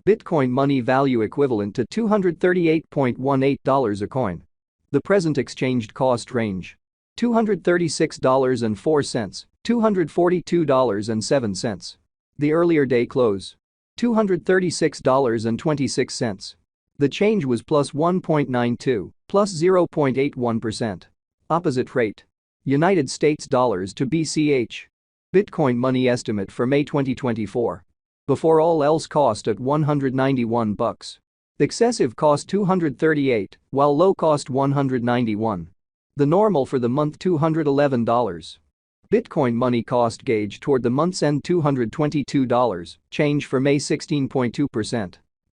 Bitcoin money value equivalent to $238.18 a coin. The present exchanged cost range: $236.04, $242.07. The earlier day close: $236.26. The change was plus 1.92, plus 0.81%. Opposite rate: United States dollars to BCH. Bitcoin money estimate for May 2024. Before all else cost at $191. Excessive cost $238, while low cost $191. The normal for the month $211. Bitcoin money cost gauge toward the month's end $222, change for May 16.2%.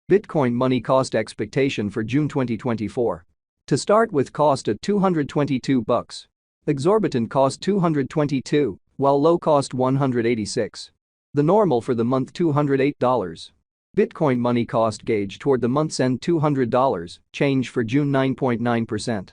Bitcoin money cost expectation for June 2024. To start with, cost at $222. Exorbitant cost $222, while low cost $186. The normal for the month $208. Bitcoin money cost gauge toward the month's end $200, change for June 9.9%.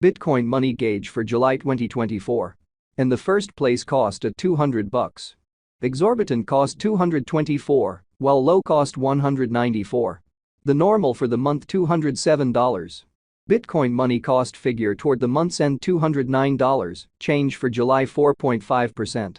Bitcoin money gauge for July 2024. In the first place, cost at $200. Exorbitant cost $224, while low cost $194. The normal for the month $207. Bitcoin money cost figure toward the month's end $209, change for July 4.5%.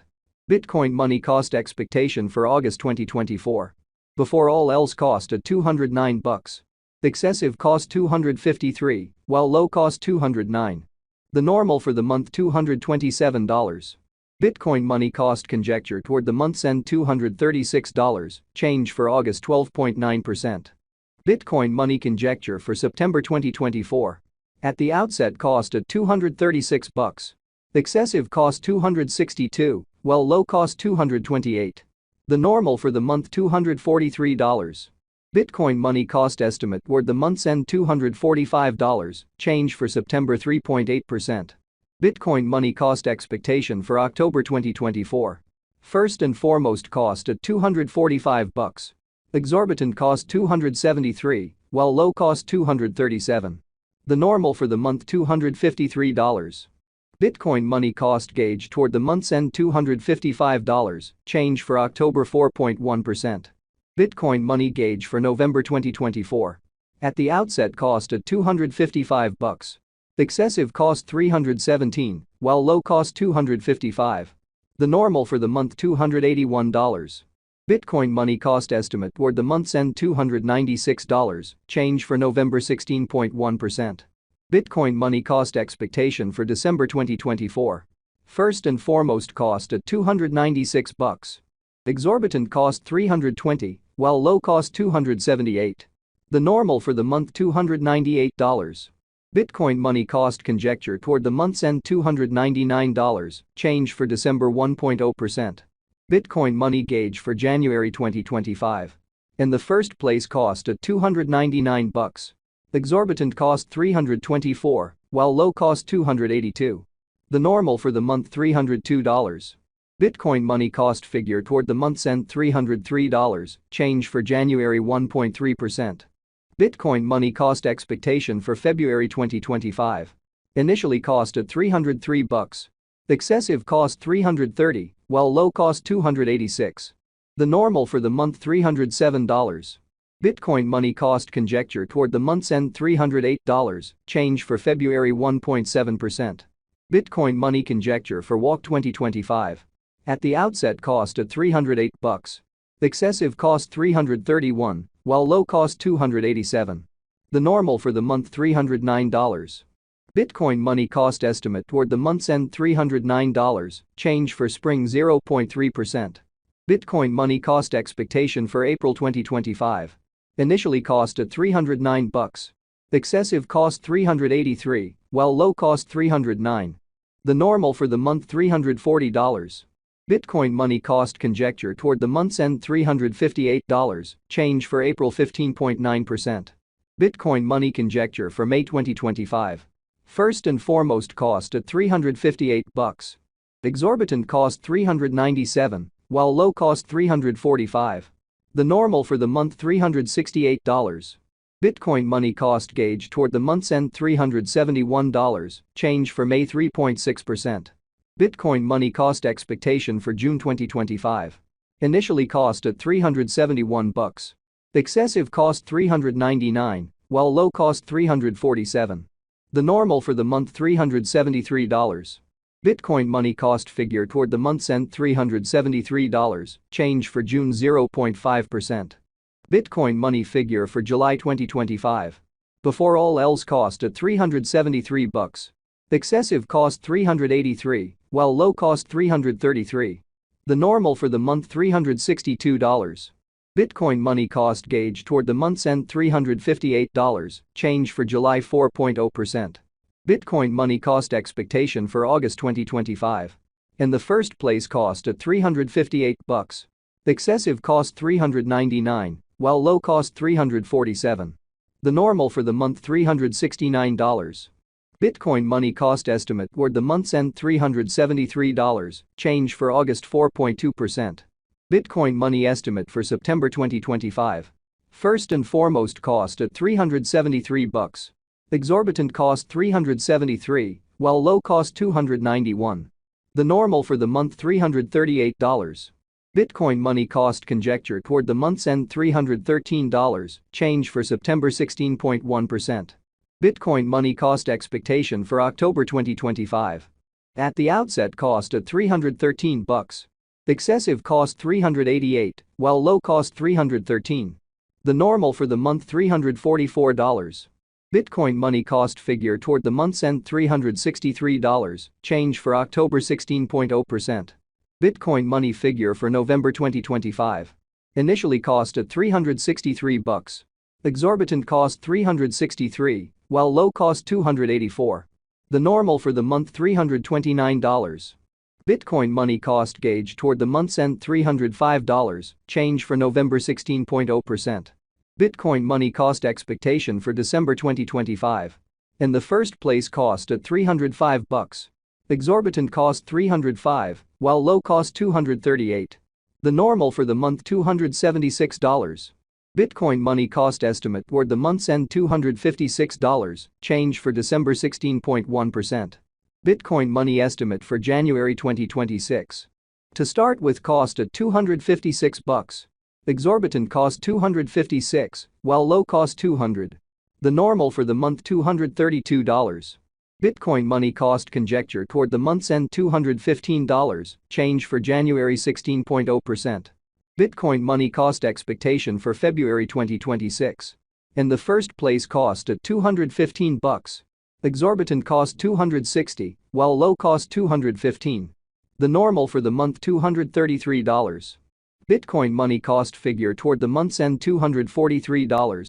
Bitcoin money cost expectation for August 2024. Before all else cost at $209. Excessive cost $253, while low cost $209. The normal for the month $227. Bitcoin money cost conjecture toward the month's end $236, change for August 12.9%. Bitcoin money conjecture for September 2024. At the outset, cost at $236. Excessive cost $262, while low cost $228. The normal for the month $243. Bitcoin money cost estimate toward the month's end $245, change for September 3.8%. Bitcoin money cost expectation for October 2024. First and foremost, cost at $245. Exorbitant cost $273, while low cost $237. The normal for the month $253. Bitcoin money cost gauge toward the month's end $255, change for October 4.1%. Bitcoin money gauge for November 2024. At the outset, cost at $255. Excessive cost $317, while low cost $255. The normal for the month $281. Bitcoin money cost estimate toward the month's end $296, change for November 16.1%. Bitcoin money cost expectation for December 2024. First and foremost, cost at $296. Exorbitant cost $320, while low cost $278. The normal for the month $298. Bitcoin money cost conjecture toward the month's end $299, change for December 1.0%. Bitcoin money gauge for January 2025. In the first place, cost at $299. Exorbitant cost $324, while low cost $282. The normal for the month $302. Bitcoin money cost figure toward the month's end $303, change for January 1.3%. Bitcoin money cost expectation for February 2025. Initially cost at $303. Excessive cost $330, while low cost $286. The normal for the month $307. Bitcoin money cost conjecture toward the month's end $308, change for February 1.7%. Bitcoin money conjecture for WAC 2025. At the outset, cost at $308. Excessive cost $331, while low cost $287. The normal for the month $309. Bitcoin money cost estimate toward the month's end $309, change for spring 0.3%. Bitcoin money cost expectation for April 2025. Initially cost at $309. Excessive cost $383, while low cost $309. The normal for the month $340. Bitcoin money cost conjecture toward the month's end $358, change for April 15.9%. Bitcoin money conjecture for May 2025. First and foremost, cost at $358. Exorbitant cost $397, while low cost $345. The normal for the month $368. Bitcoin money cost gauge toward the month's end $371, change for May 3.6%. Bitcoin money cost expectation for June 2025. Initially cost at $371. Excessive cost $399, while low cost $347. The normal for the month $373. Bitcoin money cost figure toward the month's end $373, change for June 0.5%. Bitcoin money figure for July 2025. Before all else cost at $373. Excessive cost $383, while low cost $333. The normal for the month $362. Bitcoin money cost gauge toward the month's end $358, change for July 4.0%. Bitcoin money cost expectation for August 2025. In the first place cost at $358. Excessive cost $399, while low cost $347. The normal for the month $369. Bitcoin money cost estimate toward the month's end $373, change for August 4.2%. Bitcoin money estimate for September 2025. First and foremost cost at $373. Exorbitant cost $373, while low cost $291. The normal for the month $338. Bitcoin money cost conjecture toward the month's end $313, change for September 16.1%. Bitcoin money cost expectation for October 2025. At the outset cost at $313. Excessive cost $388, while low cost $313. The normal for the month $344. Bitcoin money cost figure toward the month's end $363, change for October 16.0%. Bitcoin money figure for November 2025. Initially cost at $363. Exorbitant cost $363, while low cost $284. The normal for the month $329. Bitcoin money cost gauge toward the month's end $305, change for November 16.0%. Bitcoin money cost expectation for December 2025. In the first place cost at $305. Exorbitant cost $305, while low cost $238. The normal for the month $276. Bitcoin money cost estimate toward the month's end $256, change for December 16.1%. Bitcoin money estimate for January 2026. To start with cost at $256. Exorbitant cost $256, while low cost $200. The normal for the month $232. Bitcoin money cost conjecture toward the month's end $215, change for January 16.0%. Bitcoin money cost expectation for February 2026. In the first place cost at $215. Exorbitant cost $260, while low cost $215. The normal for the month $233. Bitcoin money cost figure toward the month's end $243.